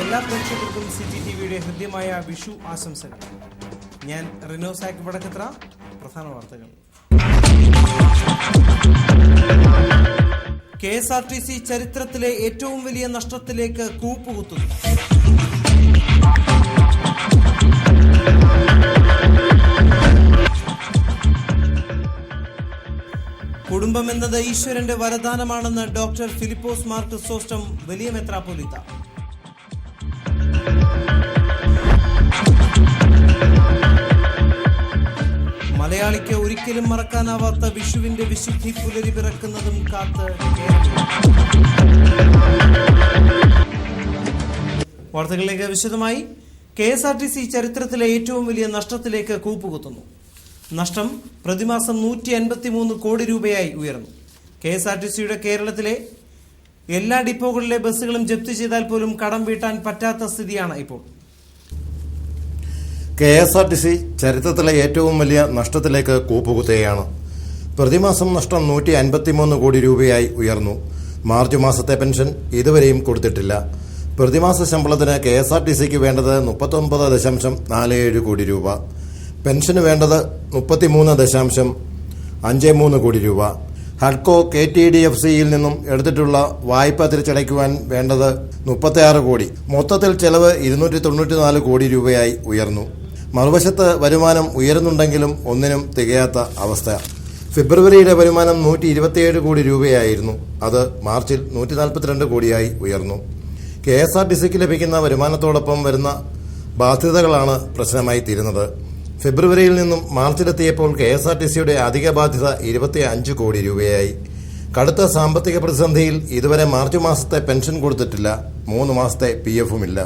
എല്ലാ പ്രേക്ഷകർക്കും സിറ്റി ടിവിയുടെ ഹൃദ്യമായ വിഷു ആശംസകൾ. ഞാൻ റിനോ സാക്ക് വടക്കത്ര. പ്രധാന വാർത്തകൾ. KSRTC ചരിത്രത്തിലെ ഏറ്റവും വലിയ നഷ്ടത്തിലേക്ക് കൂപ്പുകുത്തുന്നു. കുടുംബമെന്നത് ഈശ്വരന്റെ വരദാനമാണെന്ന് ഡോക്ടർ ഫിലിപ്പോസ് മാർ ക്രിസോസ്റ്റം വലിയ മെത്രാപ്പോലീത്ത. മലയാളിക്ക് ഒരിക്കലും മറക്കാനാവാത്ത വിഷുവിന്റെ വിശുദ്ധി പുലരി പിറക്കുന്നതും കാത്ത് വാർത്തകളിലേക്ക് വിശദമായി. KSRTC ചരിത്രത്തിലെ ഏറ്റവും വലിയ നഷ്ടത്തിലേക്ക് കൂപ്പുകുത്തുന്നു. നഷ്ടം പ്രതിമാസം 153 കോടി രൂപയായി ഉയർന്നു. KSRTCയുടെ കേരളത്തിലെ എല്ലാ ഡിപ്പോകളിലെ ബസ്സുകളും ജപ്തി ചെയ്താൽ പോലും കടം വീട്ടാൻ പറ്റാത്ത സ്ഥിതിയാണ് ഇപ്പോൾ. KSRTC ചരിത്രത്തിലെ ഏറ്റവും വലിയ നഷ്ടത്തിലേക്ക് കൂപ്പുകുത്തുകയാണ്. പ്രതിമാസം നഷ്ടം 153 കോടി രൂപയായി ഉയർന്നു. മാർച്ച് മാസത്തെ പെൻഷൻ ഇതുവരെയും കൊടുത്തിട്ടില്ല. പ്രതിമാസ ശമ്പളത്തിന് KSRTCക്ക് വേണ്ടത് 39.47 കോടി രൂപ. പെൻഷന് വേണ്ടത് 33.53 കോടി രൂപ. ഹഡ്കോ KTDFCയിൽ നിന്നും എടുത്തിട്ടുള്ള വായ്പ തിരിച്ചടയ്ക്കുവാൻ വേണ്ടത് 36 കോടി. മൊത്തത്തിൽ ചെലവ് 294 കോടി രൂപയായി ഉയർന്നു. മറുവശത്ത് വരുമാനം ഉയരുന്നുണ്ടെങ്കിലും ഒന്നിനും തികയാത്ത അവസ്ഥ. ഫെബ്രുവരിയിലെ വരുമാനം 127 കോടി രൂപയായിരുന്നു. അത് മാർച്ചിൽ 142 കോടിയായി ഉയർന്നു. KSRTCക്ക് ലഭിക്കുന്ന വരുമാനത്തോടൊപ്പം വരുന്ന ബാധ്യതകളാണ് പ്രശ്നമായി തീരുന്നത്. ഫെബ്രുവരിയിൽ നിന്നും മാർച്ചിലെത്തിയപ്പോൾ KSRTCയുടെ അധിക ബാധ്യത 25 കോടി രൂപയായി. കടുത്ത സാമ്പത്തിക പ്രതിസന്ധിയിൽ ഇതുവരെ മാർച്ച് മാസത്തെ പെൻഷൻ കൊടുത്തിട്ടില്ല. 3 മാസത്തെ PFും ഇല്ല.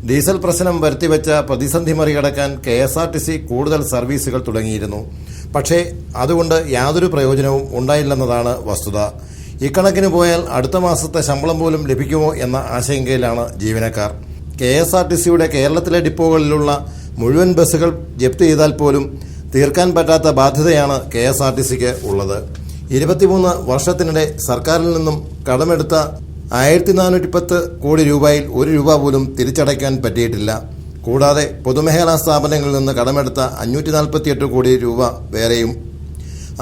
ഡീസൽ പ്രശ്നം വരുത്തിവെച്ച പ്രതിസന്ധി മറികടക്കാൻ KSRTC കൂടുതൽ സർവീസുകൾ തുടങ്ങിയിരുന്നു. പക്ഷേ അതുകൊണ്ട് യാതൊരു പ്രയോജനവും ഉണ്ടായില്ലെന്നതാണ് വസ്തുത. ഇക്കണക്കിന് പോയാൽ അടുത്ത മാസത്തെ ശമ്പളം പോലും ലഭിക്കുമോ എന്ന ആശങ്കയിലാണ് ജീവനക്കാർ. KSRTCയുടെ കേരളത്തിലെ ഡിപ്പോകളിലുള്ള മുഴുവൻ ബസ്സുകൾ ജപ്തി ചെയ്താൽ പോലും തീർക്കാൻ പറ്റാത്ത ബാധ്യതയാണ് KSRTCക്ക് ഉള്ളത്. 23 വർഷത്തിനിടെ സർക്കാരിൽ നിന്നും കടമെടുത്ത 1410 കോടി രൂപയിൽ 1 രൂപ പോലും തിരിച്ചടയ്ക്കാൻ പറ്റിയിട്ടില്ല. കൂടാതെ പൊതുമേഖലാ സ്ഥാപനങ്ങളിൽ നിന്ന് കടമെടുത്ത 548 കോടി രൂപ വേറെയും.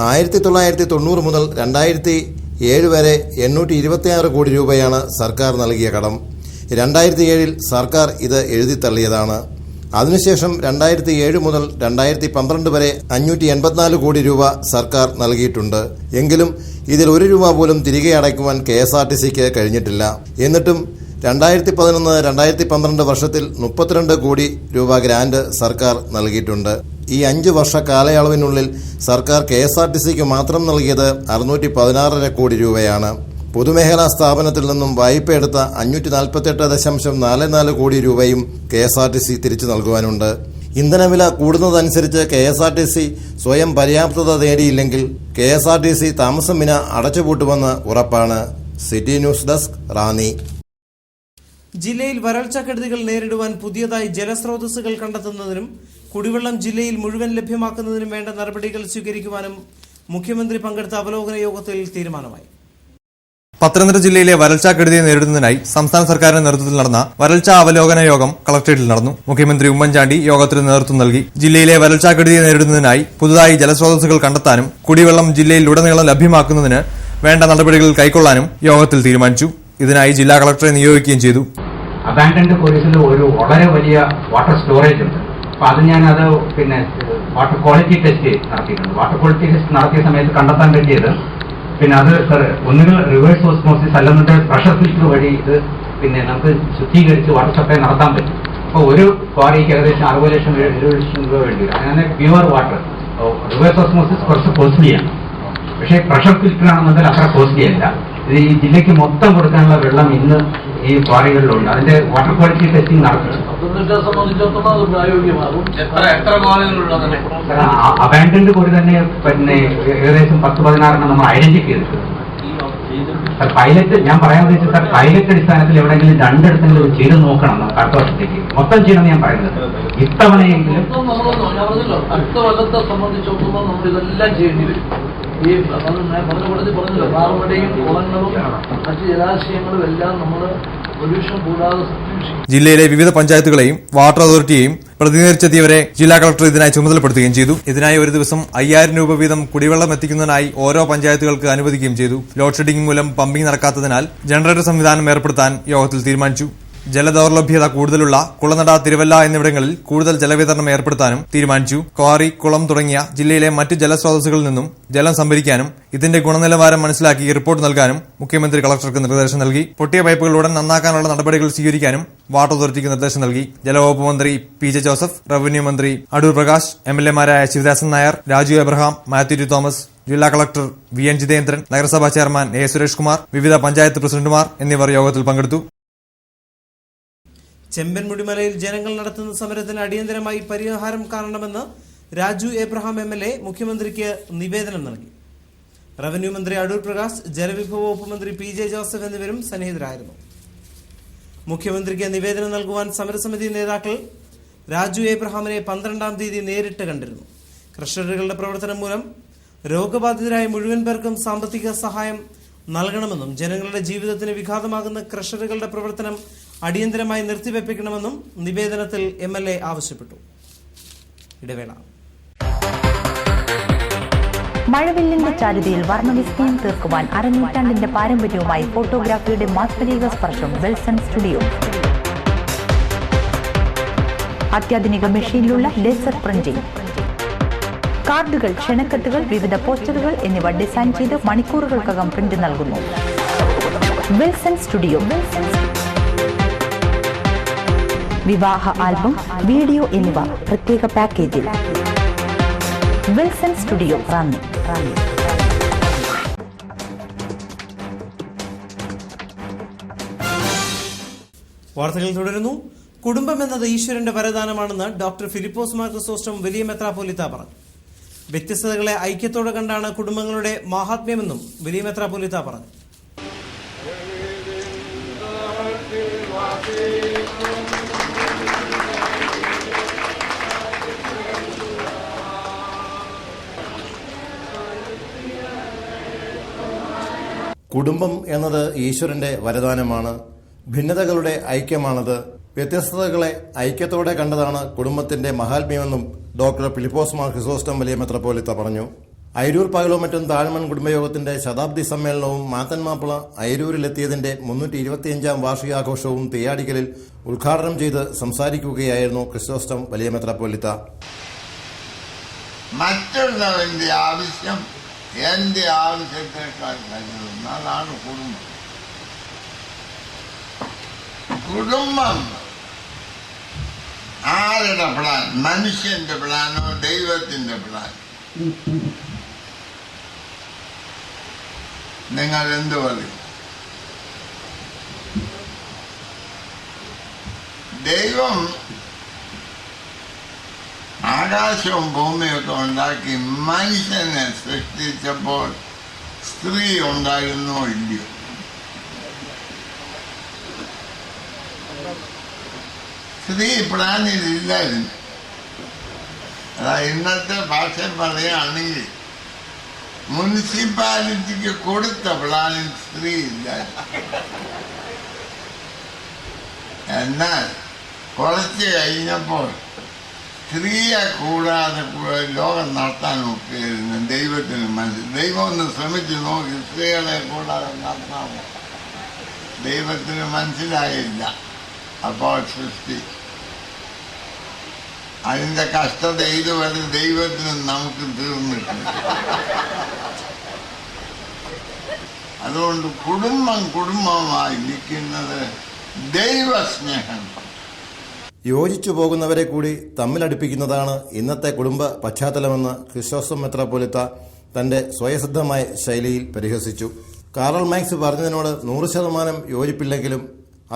1990 മുതൽ 2007 വരെ 826 കോടി രൂപയാണ് സർക്കാർ നൽകിയ കടം. 2007 സർക്കാർ ഇത് എഴുതിത്തള്ളിയതാണ്. അതിനുശേഷം 2007 മുതൽ 2012 വരെ 584 കോടി രൂപ സർക്കാർ നൽകിയിട്ടുണ്ട്. എങ്കിലും ഇതിൽ 1 രൂപ പോലും തിരികെ അടയ്ക്കുവാൻ KSRTCക്ക് കഴിഞ്ഞിട്ടില്ല. എന്നിട്ടും 2011-2012 വർഷത്തിൽ 32 കോടി രൂപ ഗ്രാന്റ് സർക്കാർ നൽകിയിട്ടുണ്ട്. ഈ 5 വർഷ കാലയളവിനുള്ളിൽ സർക്കാർ KSRTCക്ക് മാത്രം നൽകിയത് 616 കോടി രൂപയാണ്. പൊതുമേഖലാ സ്ഥാപനത്തിൽ നിന്നും വായ്പയെടുത്ത 548.44 കോടി രൂപയും KSRTC തിരിച്ചു നൽകുവാനുണ്ട്. ഇന്ധനവില കൂടുന്നതനുസരിച്ച് KSRTC സ്വയം പര്യാപ്തത നേടിയില്ലെങ്കിൽ KSRTC താമസം വിന അടച്ചുപൂട്ടുമെന്ന് ഉറപ്പാണ്. City news desk, Ranni. ജില്ലയിൽ വരൾച്ചക്കെടുതികൾ നേരിടുവാൻ പുതിയതായി ജലസ്രോതസ്സുകൾ കണ്ടെത്തുന്നതിനും കുടിവെള്ളം ജില്ലയിൽ മുഴുവൻ ലഭ്യമാക്കുന്നതിനും വേണ്ട നടപടികൾ സ്വീകരിക്കുവാനും മുഖ്യമന്ത്രി പങ്കെടുത്ത അവലോകന യോഗത്തിൽ തീരുമാനമായി. പത്തനംതിട്ട ജില്ലയിലെ വരൾച്ചാക്കെടുതിയെ നേരിടുന്നതിനായി സംസ്ഥാന സർക്കാരിന്റെ നേതൃത്വത്തിൽ നടന്ന വരൾച്ചാ അവലോകന യോഗം കളക്ടറേറ്റിൽ നടന്നു. മുഖ്യമന്ത്രി ഉമ്മൻചാണ്ടി യോഗത്തിന് നേതൃത്വം നൽകി. ജില്ലയിലെ വരൾച്ചാക്കെടുതിയെ നേരിടുന്നതിനായി പുതുതായി ജലസ്രോതസ്സുകൾ കണ്ടെത്താനും കുടിവെള്ളം ജില്ലയിൽ ഉടനീളം ലഭ്യമാക്കുന്നതിന് വേണ്ട നടപടികൾ കൈക്കൊള്ളാനും യോഗത്തിൽ തീരുമാനിച്ചു. ഇതിനായി ജില്ലാ കളക്ടറെ നിയോഗിക്കുകയും ചെയ്തു. അബാൻഡൻഡ് പോലീസിൽ ഒരു വളരെ വലിയ വാട്ടർ സ്റ്റോറേജ് ഉണ്ട്. അപ്പൊ അത് ഞാനത് വാട്ടർ ക്വാളിറ്റി ടെസ്റ്റ് നടത്തിയിട്ടുണ്ട്. വാട്ടർ ക്വാളിറ്റി ടെസ്റ്റ് നടത്തിയ സമയത്ത് കണ്ടെത്താൻ പറ്റിയത് അത് ഒന്നുകിൽ റിവേഴ്സ് ഓസ്മോസിസ് അല്ലെന്നുണ്ടെങ്കിൽ പ്രഷർ ഫിൽറ്റർ വഴി ഇത് നമുക്ക് ശുദ്ധീകരിച്ച് വാട്ടർ സപ്ലൈ നടത്താൻ പറ്റും. അപ്പോൾ ഒരു ക്വാറിക്ക് ഏകദേശം 60 ലക്ഷം 70 ലക്ഷം രൂപ വേണ്ടി വരും. അങ്ങനെ പ്യുവർ വാട്ടർ റിവേഴ്സ് ഓസ്മോസിസ് കുറച്ച് കോസ്റ്റ്ലിയാണ്. പക്ഷേ പ്രഷർ ഫിൽറ്റർ ആണെന്നുണ്ടെങ്കിൽ അത്ര കോസ്റ്റ്ലി അല്ല. ഇത് ഈ ജില്ലയ്ക്ക് മൊത്തം കൊടുക്കാനുള്ള വെള്ളം ഇന്ന് ഈ ക്വാറികളിലുണ്ട്. അതിന്റെ വാട്ടർ ക്വാളിറ്റി ടെസ്റ്റിംഗ് നടത്തുന്നു. അബാൻഡൻഡ് കൂടി തന്നെ ഏകദേശം 10-16 നമ്മൾ ഐഡന്റിഫൈ ചെയ്തിട്ടുണ്ട്. പൈലറ്റ് ഞാൻ പറയാൻ ഉദ്ദേശിച്ചത് സാർ, പൈലറ്റ് അടിസ്ഥാനത്തിൽ എവിടെയെങ്കിലും 2 ഇടത്തെങ്കിലും ചെയ്ത് നോക്കണം അടുത്ത വർഷത്തേക്ക്. മൊത്തം ചെയ്യണമെന്ന് ഞാൻ പറയുന്നത്. ഇത്തവണയെങ്കിലും അടുത്ത കൊല്ലത്തെ സംബന്ധിച്ചിടത്തോളം നമ്മൾ ഇതെല്ലാം ചെയ്യേണ്ടി വരും. ഈ പറഞ്ഞല്ലോ പാറമടയും കുളങ്ങളും മറ്റ് ജലാശയങ്ങളും എല്ലാം നമ്മൾ പൊല്യൂഷൻ കൂടാതെ സംരക്ഷിക്കും. ജില്ലയിലെ വിവിധ പഞ്ചായത്തുകളെയും വാട്ടർ അതോറിറ്റിയെയും പ്രതിനിധീകരിച്ചെത്തിയവരെ ജില്ലാ കളക്ടർ ഇതിനായി ചുമതലപ്പെടുത്തുകയും ചെയ്തു. ഇതിനായി ഒരു ദിവസം 5000 രൂപ വീതം കുടിവെള്ളം എത്തിക്കുന്നതിനായി ഓരോ പഞ്ചായത്തുകൾക്ക് അനുവദിക്കുകയും ചെയ്തു. ലോഡ് ഷെഡിംഗ് മൂലം പമ്പിംഗ് നടക്കാത്തതിനാൽ ജനറേറ്റർ സംവിധാനം ഏർപ്പെടുത്താൻ യോഗത്തിൽ തീരുമാനിച്ചു. ജലദൌർലഭ്യത കൂടുതലുള്ള കുളനട, തിരുവല്ല എന്നിവിടങ്ങളിൽ കൂടുതൽ ജലവിതരണം ഏർപ്പെടുത്താനും തീരുമാനിച്ചു. ക്വാറി, കുളം തുടങ്ങിയ ജില്ലയിലെ മറ്റ് ജലസ്രോതസ്സുകളിൽ നിന്നും ജലം സംഭരിക്കാനും ഇതിന്റെ ഗുണനിലവാരം മനസ്സിലാക്കി റിപ്പോർട്ട് നൽകാനും മുഖ്യമന്ത്രി കളക്ടർക്ക് നിർദ്ദേശം നൽകി. പൊട്ടിയ പൈപ്പുകൾ ഉടൻ നന്നാക്കാനുള്ള നടപടികൾ സ്വീകരിക്കാനും വാട്ടർ അതോറിറ്റിക്ക് നിർദ്ദേശം നൽകി. ജലവകുപ്പ് മന്ത്രി PJ ജോസഫ്, റവന്യൂ മന്ത്രി അടൂർ പ്രകാശ്, MLA-മാരായ Sivadasan Nair, Raju Abraham, Mathew T Thomas, ജില്ലാ കളക്ടർ VN ജിതേന്ദ്രൻ, നഗരസഭാ ചെയർമാൻ A സുരേഷ് കുമാർ, വിവിധ പഞ്ചായത്ത് പ്രസിഡന്റുമാർ എന്നിവർ യോഗത്തിൽ പങ്കെടുത്തു. ചെമ്പൻമുടിമലയിൽ ജനങ്ങൾ നടത്തുന്ന സമരത്തിന് അടിയന്തരമായി പരിഹാരം കാണണമെന്ന് രാജു എബ്രഹാം MLA മുഖ്യമന്ത്രിക്ക് നിവേദനം നൽകി. റവന്യൂ മന്ത്രി അടൂർ പ്രകാശ്, ജലവിഭവ വകുപ്പ് മന്ത്രി PJ ജോസഫ് എന്നിവരും സന്നിഹിതരായിരുന്നു. മുഖ്യമന്ത്രിക്ക് നിവേദനം നൽകുവാൻ സമരസമിതി നേതാക്കൾ രാജു എബ്രഹാമിനെ 12-ാം തീയതി നേരിട്ട് കണ്ടിരുന്നു. ക്രഷറുകളുടെ പ്രവർത്തനം മൂലം രോഗബാധിതരായ മുഴുവൻ പേർക്കും സാമ്പത്തിക സഹായം നൽകണമെന്നും ജനങ്ങളുടെ ജീവിതത്തിന് വിഘാതമാകുന്ന ക്രഷറുകളുടെ പ്രവർത്തനം അടിയന്തരമായി നിർത്തിവെപ്പിക്കണമെന്നും നിവേദനത്തിൽ MLA ആവശ്യപ്പെട്ടു. ഇടവേള. മഴവില്ലിന്റെ ചാരുതയിൽ വർണ്ണവിസ്മയം തീർക്കുവാൻ അരനൂറ്റാണ്ടിന്റെ പാരമ്പര്യവുമായി ഫോട്ടോഗ്രാഫിയുടെ മാസ്മരിക സ്പർശം വിൽസൺ സ്റ്റുഡിയോ. അത്യാധുനിക മെഷീനിലുള്ള ലേസർ പ്രിന്റിംഗ്, കാർഡുകൾ, ക്ഷണക്കെട്ടുകൾ, വിവിധ പോസ്റ്ററുകൾ എന്നിവ ഡിസൈൻ ചെയ്ത് മണിക്കൂറുകൾക്കകം പ്രിന്റ് നൽകുന്നു. Wilson studio. വിവാഹ ആൽബം, വീഡിയോ എന്നിവ പ്രത്യേക പാക്കേജിൽ. Wilson studio, Ranni. വാർത്തകൾ തുടരുന്നു. കുടുംബം എന്നത് ഈശ്വരന്റെ വരദാനമാണെന്ന് ഡോക്ടർ ഫിലിപ്പോസ് മാർ ക്രിസോസ്റ്റം വലിയ മെത്രാപ്പോലീത്ത പറഞ്ഞു. വ്യത്യസ്തതകളെ ഐക്യത്തോടെ കണ്ടാണ് കുടുംബങ്ങളുടെ മാഹാത്മ്യമെന്നും വലിയ മെത്രാപ്പോലീത്ത പറഞ്ഞു. കുടുംബം എന്നത് ഈശ്വരന്റെ വരദാനമാണ്. ഭിന്നതകളുടെ ഐക്യമാണത്. വ്യത്യസ്തതകളെ ഐക്യത്തോടെ കണ്ടതാണ് കുടുംബത്തിന്റെ മഹാത്മ്യമെന്നും ഡോക്ടർ ഫിലിപ്പോസ് മാർ ക്രിസോസ്റ്റം വലിയ മെത്രാപ്പോലീത്ത പറഞ്ഞു. അയിരൂർ പകലുമറ്റും താഴ്മൺ കുടുംബയോഗത്തിന്റെ ശതാബ്ദി സമ്മേളനവും മാത്തൻ മാപ്പിള അയിരൂരിലെത്തിയതിന്റെ 325-ാം വാർഷികാഘോഷവും തെയ്യാടിക്കലിൽ ഉദ്ഘാടനം ചെയ്ത് സംസാരിക്കുകയായിരുന്നു ക്രിസോസ്റ്റം വലിയ മെത്രാപ്പോലീത്ത. മറ്റുള്ളവന്റെ ആവശ്യം എന്റെ ആവശ്യത്തെക്കാൾ കരുതുന്ന അതാണ് കുടുംബം. കുടുംബം ആരുടെ പ്ലാൻ? മനുഷ്യന്റെ പ്ലാനോ ദൈവത്തിന്റെ പ്ലാൻ? നിങ്ങൾ എന്തു പറയും? ദൈവം ആകാശവും ഭൂമിയൊക്കെ ഉണ്ടാക്കി മനുഷ്യനെ സൃഷ്ടിച്ചപ്പോൾ സ്ത്രീ ഉണ്ടായിരുന്നോ ഇല്ലയോ? സ്ത്രീ പ്ലാനിലില്ലായിരുന്നു. അതാ ഇന്നത്തെ ഭാഷ പറയുകയാണെങ്കിൽ മുനിസിപ്പാലിറ്റിക്ക് കൊടുത്ത പ്ലാനിൽ സ്ത്രീ ഇല്ലായിരുന്നു. എന്നാൽ കുറച്ച് കഴിഞ്ഞപ്പോൾ സ്ത്രീയെ കൂടാതെ ലോകം നടത്താൻ നോക്കിയിരുന്നു. ദൈവത്തിന് ദൈവം ഒന്ന് ശ്രമിച്ചു നോക്കി, സ്ത്രീകളെ കൂടാതെ നടത്താമോ? ദൈവത്തിന് മനസ്സിലായില്ല. അപ്പോൾ സൃഷ്ടി അതിന്റെ കഷ്ടത ഇതുവരെ ദൈവത്തിന് നമുക്ക് തീർന്നിട്ടില്ല. അതുകൊണ്ട് കുടുംബമായി നിൽക്കുന്നത് ദൈവസ്നേഹം. യോജിച്ചു പോകുന്നവരെ കൂടി തമ്മിലടുപ്പിക്കുന്നതാണ് ഇന്നത്തെ കുടുംബ പശ്ചാത്തലമെന്ന് ക്രിസോസ്റ്റം മെത്രാപ്പോലീത്ത തന്റെ സ്വയസിദ്ധമായ ശൈലിയിൽ പരിഹസിച്ചു. കാറൽ മാർക്സ് പറഞ്ഞതിനോട് 100% യോജിപ്പില്ലെങ്കിലും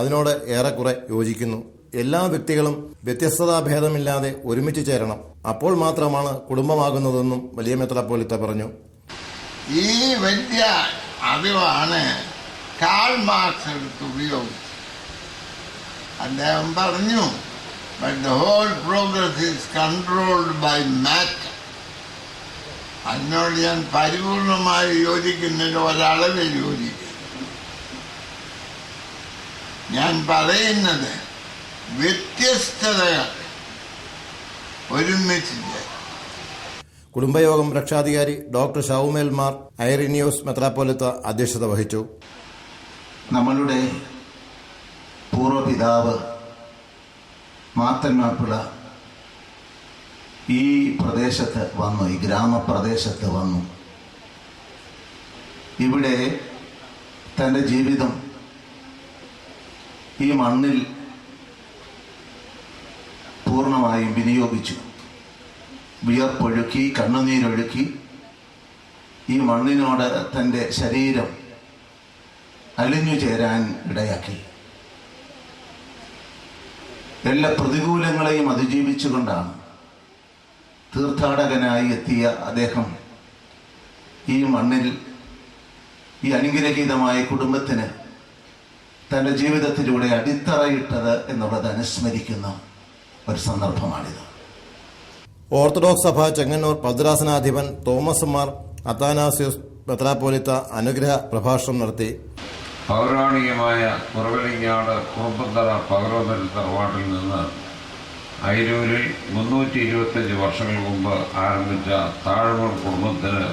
അതിനോട് ഏറെക്കുറെ യോജിക്കുന്നു. എല്ലാ വ്യക്തികളും വ്യത്യസ്തതാഭേദമില്ലാതെ ഒരുമിച്ച് ചേരണം. അപ്പോൾ മാത്രമാണ് കുടുംബമാകുന്നതെന്നും വലിയ മെത്രാപ്പോലീത്ത പറഞ്ഞു. ഈ വലിയ അറിവാണ് കാൾ മാർക്സ് എടുത്ത് ഉപയോഗിച്ചത്. അദ്ദേഹം പറഞ്ഞു, but the whole progress is controlled by matter. അതിനോട് ഞാൻ പരിപൂർണമായി യോജിക്കുന്നില്ല, ഒരളവിൽ യോജിക്കും. ഞാൻ പറയുന്നത് വ്യത്യസ്തതകൾ ഒരുമിച്ചില്ല. കുടുംബയോഗം രക്ഷാധികാരി ഡോക്ടർ ഷൗമേൽ മാർ ഐറിനിയോസ് മെത്രാപ്പോലിത്ത അധ്യക്ഷത വഹിച്ചു. നമ്മളുടെ പൂർവ്വപിതാവ് മാത്തന്മാപ്പിള ഈ പ്രദേശത്ത് വന്നു, ഈ ഗ്രാമപ്രദേശത്ത് വന്നു. ഇവിടെ തൻ്റെ ജീവിതം ഈ മണ്ണിൽ പൂർണ്ണമായും വിനിയോഗിച്ചു. വിയർപ്പൊഴുക്കി, കണ്ണുനീരൊഴുക്കി ഈ മണ്ണിനോട് തൻ്റെ ശരീരം അലിഞ്ഞു ചേരാൻ ഇടയാക്കി. എല്ലാ പ്രതികൂലങ്ങളെയും അതിജീവിച്ചുകൊണ്ടാണ് തീർത്ഥാടകനായി എത്തിയ അദ്ദേഹം ഈ മണ്ണിൽ ഈ അനുഗ്രഹീതമായ കുടുംബത്തിന് തൻ്റെ ജീവിതത്തിലൂടെ അടിത്തറയിട്ടത് എന്നുള്ളത് അനുസ്മരിക്കുന്ന ഒരു സന്ദർഭമാണിത്. ഓർത്തഡോക്സ് സഭ ചെങ്ങന്നൂർ ഭദ്രാസനാധിപൻ തോമസ് മാർ അത്താനാസ്യോസ് മെത്രാപ്പോലിത്ത അനുഗ്രഹ പ്രഭാഷണം നടത്തി. പൗരാണികമായ കുറവലിങ്ങാട് കുറുമ്പന്തറ പകർവന്നൽ തറവാട്ടിൽ നിന്ന് അയിരൂരിൽ 325 വർഷങ്ങൾ മുമ്പ് ആരംഭിച്ച താഴ്മൂർ കുടുംബത്തിന്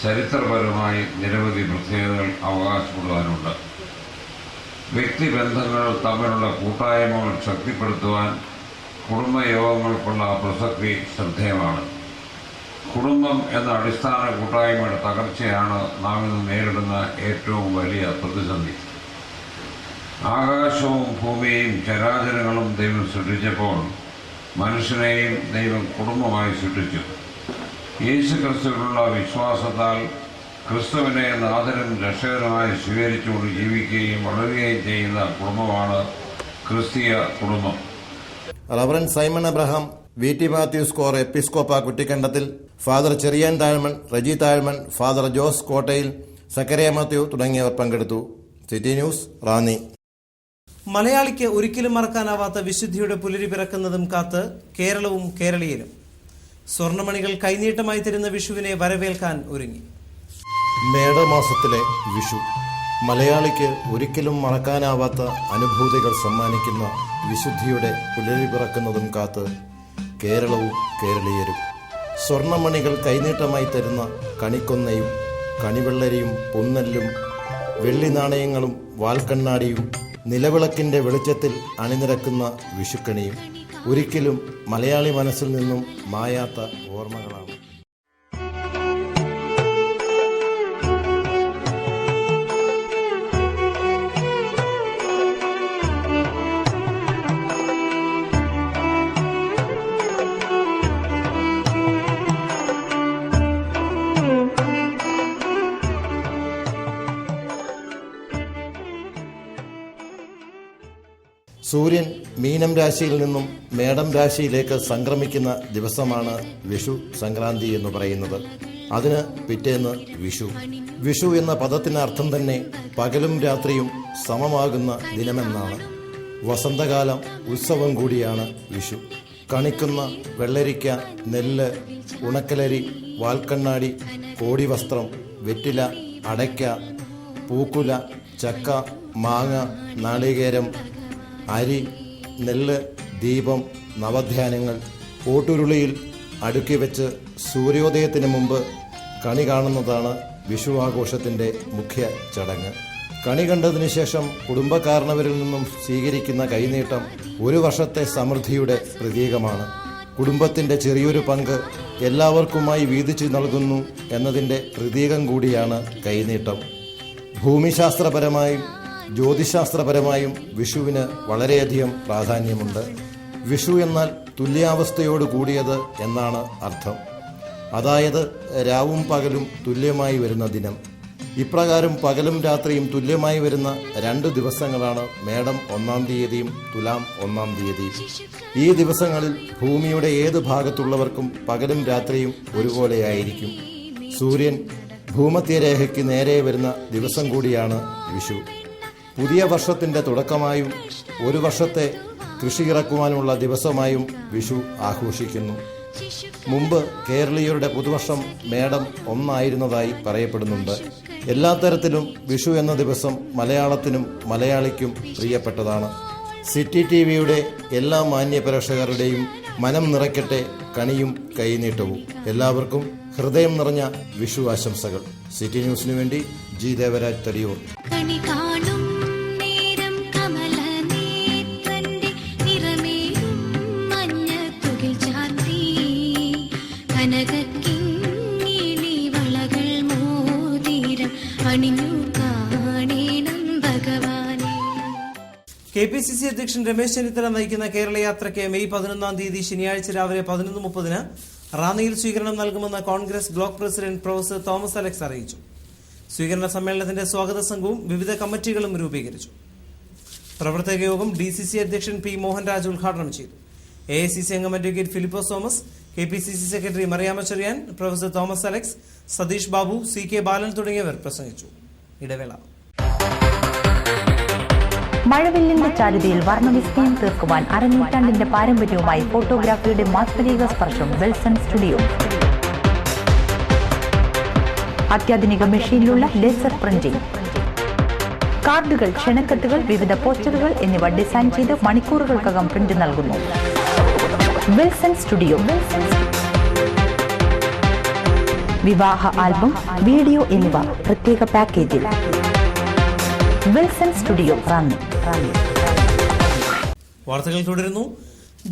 ചരിത്രപരമായി നിരവധി പ്രത്യേകതകൾ അവകാശപ്പെടുവാനുണ്ട്. വ്യക്തിബന്ധങ്ങൾ തമ്മിലുള്ള കൂട്ടായ്മകൾ ശക്തിപ്പെടുത്തുവാൻ കുടുംബയോഗങ്ങൾക്കുള്ള പ്രസക്തി ശ്രദ്ധേയമാണ്. കുടുംബം എന്ന അടിസ്ഥാന കൂട്ടായ്മയുടെ തകർച്ചയാണ് നാം ഇന്ന് നേരിടുന്ന ഏറ്റവും വലിയ പ്രതിസന്ധി. ആകാശവും ഭൂമിയെയും ചരാചരങ്ങളും ദൈവം സൃഷ്ടിച്ചപ്പോൾ മനുഷ്യനെയും ദൈവം കുടുംബമായി സൃഷ്ടിച്ചു. യേശു ക്രിസ്തുവിലുള്ള വിശ്വാസത്താൽ ക്രിസ്തുവിനെ നാഥനും രക്ഷകനുമായി സ്വീകരിച്ചുകൊണ്ട് ജീവിക്കുകയും വളരുകയും ചെയ്യുന്ന കുടുംബമാണ് ക്രിസ്തീയ കുടുംബം. Reverend Simon Abraham, V T Mathews cor episcopa കുറ്റിക്കണ്ടത്തിൽ, father Cherian Thazhmon, Reji Thazhmon, father Jose കോട്ടയിൽ, സക്കറിയ മാത്യു തുടങ്ങിയവർ പങ്കെടുത്തു. City news, Ranni. മലയാളിക്ക് ഒരിക്കലും മറക്കാനാവാത്ത വിശുദ്ധിയുടെ പുലരി പിറക്കുന്നതും കാത്ത് കേരളവും കേരളീയരും. സ്വർണ്ണമണികൾ കൈനീട്ടമായി തരുന്ന വിഷുവിനെ വരവേൽക്കാൻ ഒരുങ്ങി. മേടമാസത്തിലെ വിഷു മലയാളിക്ക് ഒരിക്കലും മറക്കാനാവാത്ത അനുഭൂതികൾ സമ്മാനിക്കുന്ന വിശുദ്ധിയുടെ പുലരി പിറക്കുന്നതും കാത്ത് കേരളവും കേരളീയരും. സ്വർണ്ണമണികൾ കൈനീട്ടമായി തരുന്ന കണിക്കൊന്നയും കണിവെള്ളരിയും പൊന്നല്ലും വെള്ളി നാണയങ്ങളും വാൽക്കണ്ണാടിയും നിലവിളക്കിൻ്റെ വെളിച്ചത്തിൽ അണിനിരക്കുന്ന വിഷുക്കണിയും ഒരിക്കലും മലയാളി മനസ്സിൽ നിന്നും മായാത്ത ഓർമ്മകളാണ്. സൂര്യൻ മീനം രാശിയിൽ നിന്നും മേടം രാശിയിലേക്ക് സംക്രമിക്കുന്ന ദിവസമാണ് വിഷു സംക്രാന്തി എന്ന് പറയുന്നത്. അതിന് പിറ്റേന്ന് വിഷു. വിഷു എന്ന പദത്തിന് അർത്ഥം തന്നെ പകലും രാത്രിയും സമമാകുന്ന ദിനമെന്നാണ്. വസന്തകാലം ഉത്സവം കൂടിയാണ് വിഷു. കണിക്കുന്ന വെള്ളരിക്ക, നെല്ല്, ഉണക്കലരി, വാൽക്കണ്ണാടി, കോടിവസ്ത്രം, വെറ്റില, അടയ്ക്ക, പൂക്കുല, ചക്ക, മാങ്ങ, നാളികേരം, അരി, നെല്ല്, ദീപം, നവധാന്യങ്ങൾ ഓട്ടുരുളിയിൽ അടുക്കി വെച്ച് സൂര്യോദയത്തിന് മുമ്പ് കണി കാണുന്നതാണ് വിഷു ആഘോഷത്തിൻ്റെ മുഖ്യ ചടങ്ങ്. കണി കണ്ടതിന് ശേഷം കുടുംബക്കാരണവരിൽ നിന്നും സ്വീകരിക്കുന്ന കൈനീട്ടം ഒരു വർഷത്തെ സമൃദ്ധിയുടെ പ്രതീകമാണ്. കുടുംബത്തിൻ്റെ ചെറിയൊരു പങ്ക് എല്ലാവർക്കുമായി വീതിച്ചു നൽകുന്നു എന്നതിൻ്റെ പ്രതീകം കൂടിയാണ് കൈനീട്ടം. ഭൂമിശാസ്ത്രപരമായും ജ്യോതിശാസ്ത്രപരമായും വിഷുവിന് വളരെയധികം പ്രാധാന്യമുണ്ട്. വിഷു എന്നാൽ തുല്യാവസ്ഥയോട് കൂടിയത് എന്നാണ് അർത്ഥം. അതായത് രാവും പകലും തുല്യമായി വരുന്ന ദിനം. ഇപ്രകാരം പകലും രാത്രിയും തുല്യമായി വരുന്ന 2 ദിവസങ്ങളാണ് മേടം 1-ാം തീയതിയും തുലാം 1-ാം തീയതിയും. ഈ ദിവസങ്ങളിൽ ഭൂമിയുടെ ഏത് ഭാഗത്തുള്ളവർക്കും പകലും രാത്രിയും ഒരുപോലെയായിരിക്കും. സൂര്യൻ ഭൂമധ്യരേഖയ്ക്ക് നേരെ വരുന്ന ദിവസം കൂടിയാണ് വിഷു. പുതിയ വർഷത്തിൻ്റെ തുടക്കമായും ഒരു വർഷത്തെ കൃഷി ഇറക്കുവാനുള്ള ദിവസമായും വിഷു ആഘോഷിക്കുന്നു. മുമ്പ് കേരളീയരുടെ പുതുവർഷം മേടം 1 ആയിരുന്നതായി പറയപ്പെടുന്നുണ്ട്. എല്ലാ തരത്തിലും വിഷു എന്ന ദിവസം മലയാളത്തിനും മലയാളിക്കും പ്രിയപ്പെട്ടതാണ്. സിറ്റി ടിവിയുടെ എല്ലാ മാന്യ പ്രേക്ഷകരുടെയും മനം നിറയ്ക്കട്ടെ കണിയും കൈനീട്ടവും. എല്ലാവർക്കും ഹൃദയം നിറഞ്ഞ വിഷു ആശംസകൾ. സിറ്റി ന്യൂസിനു വേണ്ടി ജി ദേവരാജ് തടിയൂർ. KPCC അധ്യക്ഷൻ രമേശ് ചെന്നിത്തല നയിക്കുന്ന കേരള യാത്രയ്ക്ക് മെയ് 11-ാം തീയതി ശനിയാഴ്ച രാവിലെ 11:30 റാന്നിയിൽ സ്വീകരണം നൽകുമെന്ന് Congress block president professor Thomas Alex അറിയിച്ചു. സ്വീകരണ സമ്മേളനത്തിന്റെ സ്വാഗത സംഘവും വിവിധ കമ്മിറ്റികളും രൂപീകരിച്ചു. പ്രവർത്തക യോഗം DCC അധ്യക്ഷൻ P. മോഹൻരാജ് ഉദ്ഘാടനം ചെയ്തു. AICC അംഗം advocate Philipose Thomas, KPCC secretary Mariamma Cherian, professor Thomas Alex, Satheesh Babu, CK Balan തുടങ്ങിയവർ പ്രസംഗിച്ചു. ഇടവേള. മഴവില്ലിന്റെ ചാരുതയിൽ വർണ്ണവിസ്മയം തീർക്കുവാൻ അരനൂറ്റാണ്ടിന്റെ പാരമ്പര്യവുമായി ഫോട്ടോഗ്രാഫിയുടെ മാസ്മരിക സ്പർശം വിൽസൺ സ്റ്റുഡിയോ. അത്യാധുനിക മെഷീനിലുള്ള ലേസർ പ്രിന്റിംഗ്, കാർഡുകൾ, ക്ഷണക്കത്തുകൾ, വിവിധ പോസ്റ്ററുകൾ എന്നിവ ഡിസൈൻ ചെയ്ത് മണിക്കൂറുകൾക്കകം പ്രിന്റ് നൽകുന്നു. Wilson studio. വിവാഹ ആൽബം, വീഡിയോ എന്നിവ പ്രത്യേക പാക്കേജിൽ. Wilson studio, Ranni. വാർത്തകൾ തുടരുന്നു.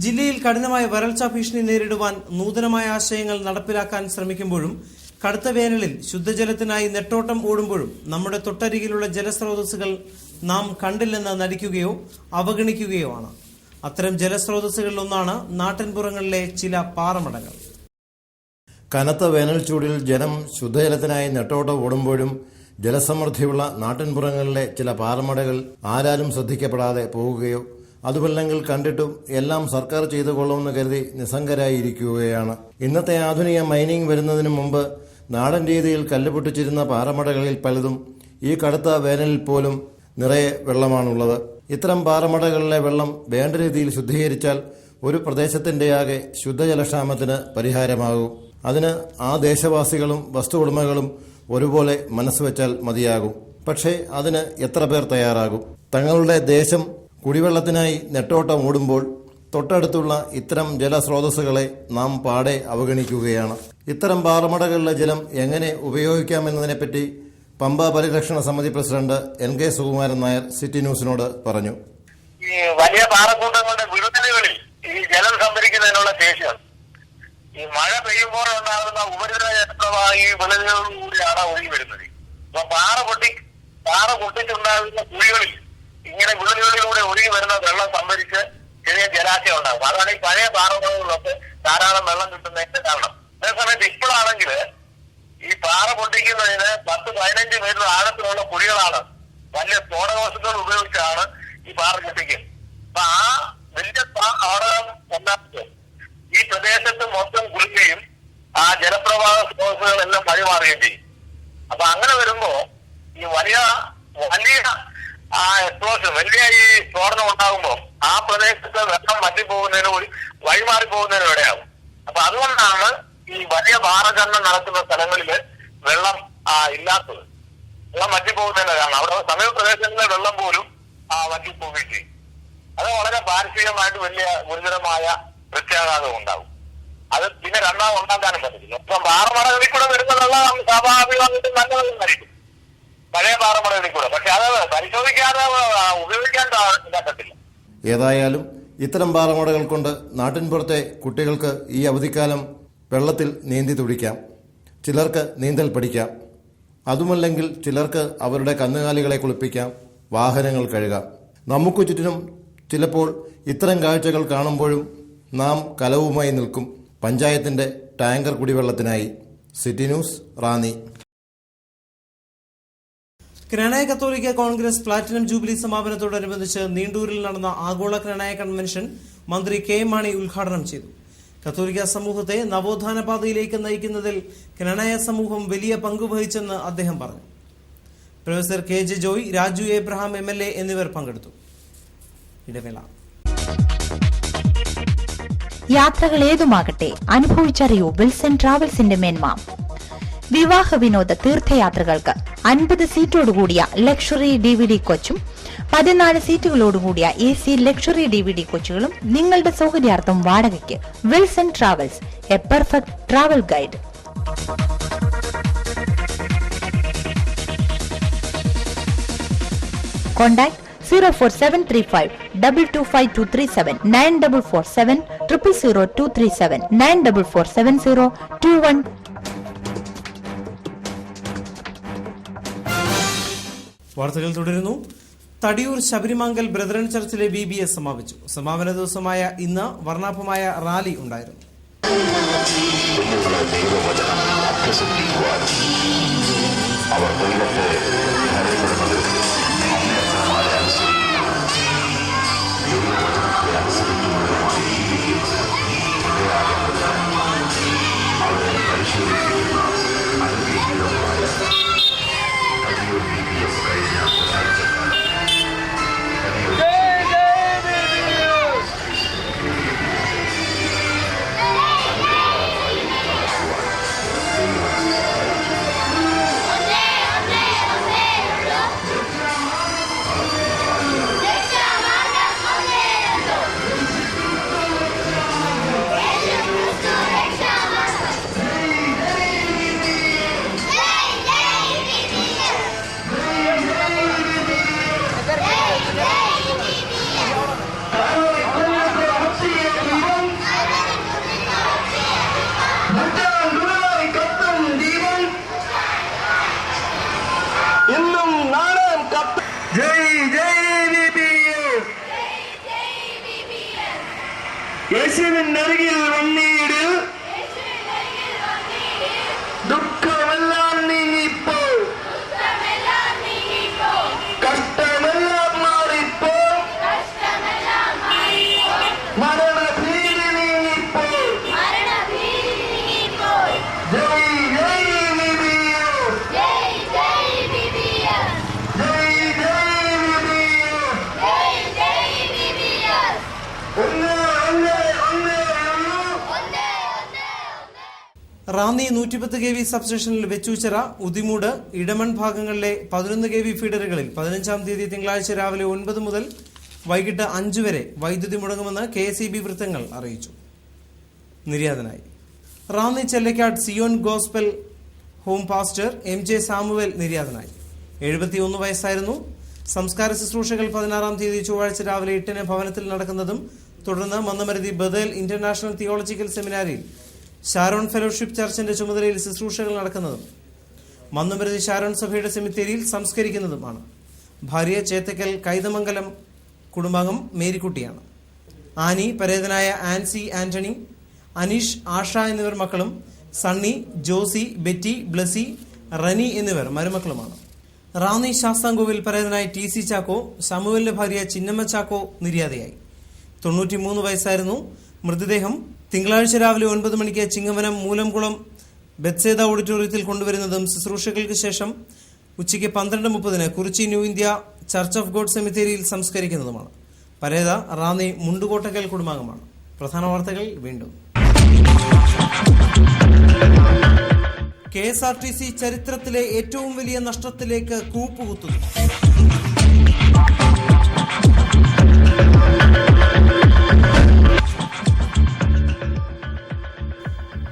ജില്ലയിൽ കഠിനമായ വരൾച്ച ഭീഷണി നേരിടുവാൻ നൂതനമായ ആശയങ്ങൾ നടപ്പിലാക്കാൻ ശ്രമിക്കുമ്പോഴും കടുത്ത വേനലിൽ ശുദ്ധജലത്തിനായി നെട്ടോട്ടം ഓടുമ്പോഴും നമ്മുടെ തൊട്ടരികിലുള്ള ജലസ്രോതസ്സുകൾ നാം കണ്ടില്ലെന്ന് നടിക്കുകയോ അവഗണിക്കുകയോ ആണ്. അത്തരം ജലസ്രോതസ്സുകളിലൊന്നാണ് നാട്ടിൻപുറങ്ങളിലെ ചില പാറമടകൾ. കനത്ത വേനൽ ചൂടിൽ ജനം ശുദ്ധജലത്തിനായി നെട്ടോട്ടം ഓടുമ്പോഴും ജലസമൃദ്ധിയുള്ള നാട്ടിൻപുറങ്ങളിലെ ചില പാറമടകൾ ആരാലും ശ്രദ്ധിക്കപ്പെടാതെ പോകുകയോ അതുമല്ലെങ്കിൽ കണ്ടിട്ടും എല്ലാം സർക്കാർ ചെയ്തു കൊള്ളുമെന്ന് കരുതി നിസ്സംഗരായിരിക്കുകയാണ്. ഇന്നത്തെ ആധുനിക മൈനിംഗ് വരുന്നതിന് മുമ്പ് നാടൻ രീതിയിൽ കല്ല് പൊട്ടിച്ചിരുന്ന പാറമടകളിൽ പലതും ഈ കടുത്ത വേനലിൽ പോലും നിറയെ വെള്ളമാണുള്ളത്. ഇത്തരം പാറമടകളിലെ വെള്ളം വേണ്ട രീതിയിൽ ശുദ്ധീകരിച്ചാൽ ഒരു പ്രദേശത്തിന്റെയാകെ ശുദ്ധജലക്ഷാമത്തിന് പരിഹാരമാകും. അതിന് ആ ദേശവാസികളും വസ്തു ഉടമകളും ഒരുപോലെ മനസ്സുവെച്ചാൽ മതിയാകും. പക്ഷേ അതിന് എത്ര പേർ തയ്യാറാകും? തങ്ങളുടെ ദേശം കുടിവെള്ളത്തിനായി നെട്ടോട്ടം ഓടുമ്പോൾ തൊട്ടടുത്തുള്ള ഇത്തരം ജലസ്രോതസ്സുകളെ നാം പാടെ അവഗണിക്കുകയാണ്. ഇത്തരം പാറമടകളിലെ ജലം എങ്ങനെ ഉപയോഗിക്കാമെന്നതിനെപ്പറ്റി പമ്പ പരിരക്ഷണ സമിതി president NK Sukumaran Nair city ന്യൂസിനോട് പറഞ്ഞു. ഈ വലിയ പാറക്കൂട്ടങ്ങളുടെ വിടുതലുകളിൽ ഈ ജലം സംഭരിക്കുന്നതിനുള്ള ശേഷിയാണ്. ഈ മഴ പെയ്യുമ്പോൾ ഉണ്ടാകുന്ന ഉപരിതല ജലപ്രവാഹം ഈ വിളവുകളിലൂടെയാണ് ഒഴുകി വരുന്നത്. അപ്പൊ പാറ പൊട്ടിച്ചുണ്ടാകുന്ന കുഴികളിൽ ഇങ്ങനെ വിളവുകളിലൂടെ ഒഴുകി വരുന്ന വെള്ളം സംഭരിച്ച് ചെറിയ ജലാശയം ഉണ്ടാകും. അതാണ് ഈ പഴയ പാറമടകളിലൊക്കെ ധാരാളം വെള്ളം കിട്ടുന്നതിന്റെ കാരണം. അതേസമയത്ത് ഇപ്പോഴാണെങ്കിൽ ഈ പാറ പൊട്ടിക്കുന്നതിന് 10-15 മീറ്റർ ആഴത്തിലുള്ള കുഴികളാണ് വലിയ സ്ഫോടക വസ്തുക്കൾ ഉപയോഗിച്ചാണ് ഈ പാറ പൊട്ടിക്കുന്നത്. അപ്പൊ ആ വലിയ സ്ഫോടകം ഉണ്ടാകുമ്പോൾ ഈ പ്രദേശത്ത് മൊത്തം കുളിക്കുകയും ആ ജലപ്രവാഹ സ്രോതസ്സുകളെല്ലാം വഴിമാറുകയും ചെയ്യും. അപ്പൊ അങ്ങനെ വരുമ്പോ ഈ വലിയ എക്സ്പ്ലോഷൻ, വലിയ ഈ സ്ഫോടനം ഉണ്ടാകുമ്പോൾ ആ പ്രദേശത്ത് വെള്ളം വറ്റിപ്പോകുന്നതിന് വഴിമാറിപ്പോകുന്നതിനും ഇടയാകും. അപ്പൊ അതുകൊണ്ടാണ് ഈ വലിയ പാറഖനനം നടക്കുന്ന സ്ഥലങ്ങളിൽ വെള്ളം ഇല്ലാത്തത്. വെള്ളം വറ്റിപ്പോകുന്നതിന് കാരണം അവിടെ സമീപ പ്രദേശങ്ങളിലെ വെള്ളം പോലും വറ്റിപ്പോവുകയും ചെയ്യും. അത് വളരെ പാരിസ്ഥിതികമായിട്ട് വലിയ ഗുരുതരമായ പ്രത്യാഘാതം ഉണ്ടാവും. അത് പിന്നെ രണ്ടാമത് ഉണ്ടാക്കാനും പറ്റത്തില്ല. ഇപ്പം പാറമടകളിൽ കൂടെ വരുന്ന വെള്ളം സ്വാഭാവികമായിട്ടും നല്ല വെള്ളമായിരിക്കും, പഴയ പാറമടകളിൽ കൂടെ. പക്ഷെ അത് പരിശോധിക്കാതെ ഉപയോഗിക്കാൻ പറ്റത്തില്ല. ഏതായാലും ഇത്തരം പാറമടകൾ കൊണ്ട് നാട്ടിൻപുറത്തെ കുട്ടികൾക്ക് ഈ അവധിക്കാലം വെള്ളത്തിൽ നീന്തി തുടിക്കാം. ചിലർക്ക് നീന്തൽ പഠിക്കാം. അതുമല്ലെങ്കിൽ ചിലർക്ക് അവരുടെ കന്നുകാലികളെ കുളിപ്പിക്കാം, വാഹനങ്ങൾ കഴുകാം. നമുക്ക് ചുറ്റിനും ചിലപ്പോൾ ഇത്തരം കാഴ്ചകൾ കാണുമ്പോഴും നാം കലവുമായി നിൽക്കും പഞ്ചായത്തിന്റെ ടാങ്കർ കുടിവെള്ളത്തിനായി. City news, Ranni. ക്രണായ കത്തോലിക്ക കോൺഗ്രസ് പ്ലാറ്റിനം ജൂബിലി സമാപനത്തോടനുബന്ധിച്ച് നീണ്ടൂരിൽ നടന്ന ആഗോള ക്രണായ കൺവെൻഷൻ മന്ത്രി K. മാണി ഉദ്ഘാടനം ചെയ്തു. കത്തോലിക്ക സമൂഹത്തെ നവോത്ഥാന പാതയിലേക്ക് നയിക്കുന്നതിൽ ക്രണായ സമൂഹം വലിയ പങ്കുവഹിച്ചെന്ന് അദ്ദേഹം പറഞ്ഞു. Professor KJ Joy, Raju Abraham MLA എന്നിവർ പങ്കെടുത്തു. ഇടവേള. യാത്രകൾ ഏതുമാകട്ടെ അനുഭവിച്ചറിയൂ വിൽസൺ ട്രാവൽസിന്റെ മേന്മ. വിവാഹ വിനോദ തീർത്ഥയാത്രകൾക്ക് 50 സീറ്റോടുകൂടിയ ലക്ഷറി DVD കോച്ചും 14 സീറ്റുകളോടുകൂടിയ AC ലക്ഷറി DVD കോച്ചുകളും നിങ്ങളുടെ സൗകര്യാർത്ഥം വാടകയ്ക്ക്. Wilson travels, a perfect travel guide. Contact 04735 225 237 9447 000 237 94470 21. വാർത്തകൾ തുടരുന്നു. തടിയൂർ ശബരിമംഗൽ ബ്രദറൻ ചർച്ചിലെ BBS സമാപിച്ചു. സമാപന ദിവസമായ ഇന്ന് വർണ്ണാഭമായ റാലി ഉണ്ടായിരുന്നു. യേശുവിനരികിൽ വന്നീട് ദുഃഖമെല്ലാം നീങ്ങിപ്പോ, കഷ്ടമെല്ലാം മാറിപ്പോ, മരണഭീതി നീങ്ങിപ്പോ. ജയ് ജയ് വിബിയോ, ജയ് ജയ് വിബിയോ, ജയ് ജയ് വിബിയോ. റാന്നി 110 kV സബ്സ്റ്റേഷനിൽ വെച്ചൂച്ചിറ, ഉദിമൂട്, ഇടമൺ ഭാഗങ്ങളിലെ 11 kV ഫീഡറുകളിൽ 15-ാം തീയതി തിങ്കളാഴ്ച രാവിലെ 9 മുതൽ വൈകിട്ട് 5 വരെ വൈദ്യുതി മുടങ്ങുമെന്ന് KSEB വൃത്തങ്ങൾ അറിയിച്ചു. നിര്യാതനായി. Ranni Chellakkad Zion gospel home pastor MJ Samuel നിര്യാതനായി. 71 വയസ്സായിരുന്നു. സംസ്കാര ശുശ്രൂഷകൾ 16-ാം തീയതി ചൊവ്വാഴ്ച രാവിലെ 8-ന് ഭവനത്തിൽ നടക്കുന്നതും തുടർന്ന് മന്നമരുതി ബദേൽ ഇന്റർനാഷണൽ തിയോളജിക്കൽ സെമിനാരിയിൽ ഷാരോൺ ഫെലോഷിപ്പ് ചർച്ചിന്റെ ചുമതലയിൽ ശുശ്രൂഷകൾ നടക്കുന്നതും മന്നമരുതി ഷാരോൺ സഭയുടെ സെമിത്തേരിയിൽ സംസ്കരിക്കുന്നതുമാണ്. ഭാര്യ ചേത്തക്കൽ കൈതമംഗലം കുടുംബാംഗം മേരിക്കുട്ടിയാണ്. ആനി, പരേതനായ ആൻസി ആന്റണി, അനീഷ്, ആഷ എന്നിവർ മക്കളും, സണ്ണി, ജോസി, ബെറ്റി, ബ്ലസി, റനി എന്നിവർ മരുമക്കളുമാണ്. റാന്നി ശാസ്താംകോവിൽ പരേതനായ TC ചാക്കോ, ശമുവലിന്റെ ഭാര്യ ചിന്നമ്മ ചാക്കോ നിര്യാതയായി. 93 വയസ്സായിരുന്നു. മൃതദേഹം തിങ്കളാഴ്ച രാവിലെ 9 മണിക്ക് ചിങ്ങവനം മൂലംകുളം ബെത്സേദ ഓഡിറ്റോറിയത്തിൽ കൊണ്ടുവരുന്നതും ശുശ്രൂഷകൾക്ക് ശേഷം ഉച്ചയ്ക്ക് 12:30 Kurichi new India church of God സെമിത്തേരിയിൽ സംസ്കരിക്കുന്നതുമാണ്. പരേത റാന്നി മുണ്ടുകോട്ടക്കൽ കുടുംബാംഗമാണ്. പ്രധാന വാർത്തകൾ വീണ്ടും. KSRTC ചരിത്രത്തിലെ ഏറ്റവും വലിയ നഷ്ടത്തിലേക്ക് കൂപ്പുകുത്തുന്നു.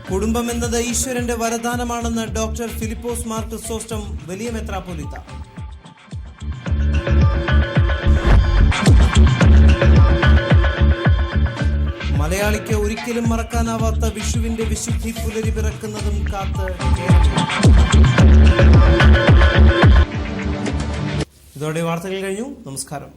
കുടുംബം എന്നത് ഈശ്വരന്റെ വരദാനമാണെന്ന് ഡോക്ടർ ഫിലിപ്പോസ് മാർ ക്രിസോസ്റ്റം വലിയ മെത്രാപ്പൊലീത്ത. മലയാളിക്ക് ഒരിക്കലും മറക്കാനാവാത്ത വിഷുവിന്റെ വിശുദ്ധി പുലരി പിറക്കുന്നതും കാത്ത് ഇതോടെ വാർത്തകൾ കഴിഞ്ഞു. നമസ്കാരം.